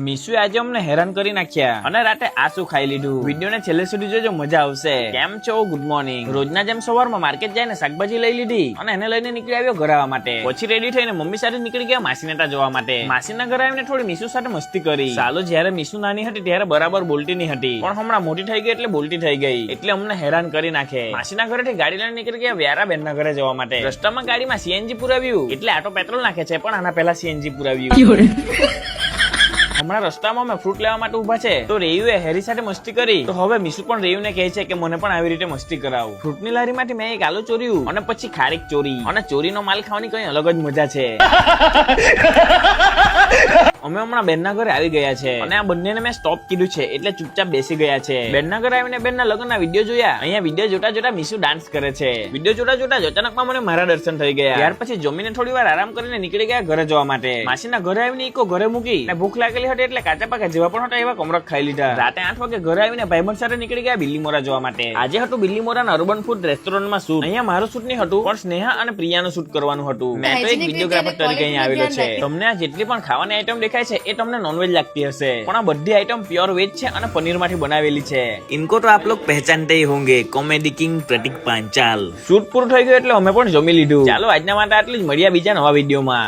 મીશુ આજે અમને હેરાન કરી નાખ્યા અને રાતે આ શું ખાઈ લીધું. વિડીયોને છેલ્લે સુધી જોજો, મજા આવશે. કેમ છો? Good morning. રોજના જેમ સવારમાં માર્કેટ જઈને શાકભાજી લઈ લીધી અને એને લઈને નીકળી આવ્યો ઘર આવવા માટે. પછી રેડી થઈને મમ્મી સાથે નીકળી ગયા માસીને તા જોવા માટે. માસીના ઘરે આવીને થોડી મીશુ સાથે મસ્તી કરી. સાલો જ્યારે મીશુ નાની હતી ત્યારે બરાબર બોલતી નહીં હતી, પણ હમણાં મોટી થઈ ગઈ એટલે બોલતી થઈ ગઈ, એટલે અમને હેરાન કરી નાખે. માસીના ઘરેથી ગાડી લઈને નીકળી ગયા વ્યારા બેનના ઘરે જવા માટે. રસ્તામાં ગાડીમાં સીએનજી પુરાવ્યું, એટલે આટો પેટ્રોલ નાખે છે, પણ આના પહેલા સીએનજી પુરાવ્યું. હમણાં રસ્તામાં અમે ફ્રૂટ લેવા માટે ઉભા છે તો રેયુએ હેરી સાથે મસ્તી કરી, તો હવે મીશુ પણ રેયુને કહે છે કે મને પણ આવી રીતે મસ્તી કરાવ. ફ્રૂટની લારીમાંથી મેં એક આલુ ચોર્યું અને પછી ખારીક ચોરી, અને ચોરીનો માલ ખાવાની કઈ અલગ જ મજા છે. અમે હમણાં બેનના ઘરે આવી ગયા છે અને આ બંનેને મેં સ્ટોપ કીધું છે, એટલે ચૂપચાપ બેસી ગયા છે. બેનના ઘરે આવીને બેનના લગ્નના વિડીયો જોયા. અહીંયા વિડીયો જોતા જોતા મીશુ ડાન્સ કરે છે. વિડીયો જોતા જોતા અચાનકમાં મને મારા દર્શન થઈ ગયા. ત્યાર પછી જમીને થોડી વાર આરામ કરીને નીકળી ગયા ઘરે જવા માટે. માસીના ઘરે આવીને ઈકો ઘરે મૂકી અને ભૂખ લાગેલી હતી એટલે કાચા પાકા જેવા પણ હતા એવા કમરક ખાઈ લીધા. રાતે 8 વાગે ઘરે આવીને ભાઈબંધ સાથે નીકળી ગયા બિલ્લીમોરા જોવા માટે. આજે હતું બિલ્લીમોરાના અર્બન ફૂડ રેસ્ટોરન્ટમાં શૂટ. અહીંયા મારું શૂટ નહીં હતું, પણ સ્નેહા અને પ્રિયાનું શૂટ કરવાનું હતું. મેં તો એક વિડીયોગ્રાફર તરીકે અહીં આવેલો છે. તમને આ જેટલી પણ ખાવાની આઈટમ દેખાય છે એ તમને નોનવેજ લાગતી હશે, પણ આ બધી આઈટમ પ્યોર વેજ છે અને પનીર માંથી બનાવેલી છે. ઇनको તો આપ લોગ પહેચાનતે ही होंगे, कॉमेडी किंग प्रतीक पांचाल. શૂટ પૂરું થઈ ગયું એટલે અમે પણ જમી લીધું. ચાલો આજના માટે આટલું જ, મળ્યા બીજા નવા વિડીયોમાં.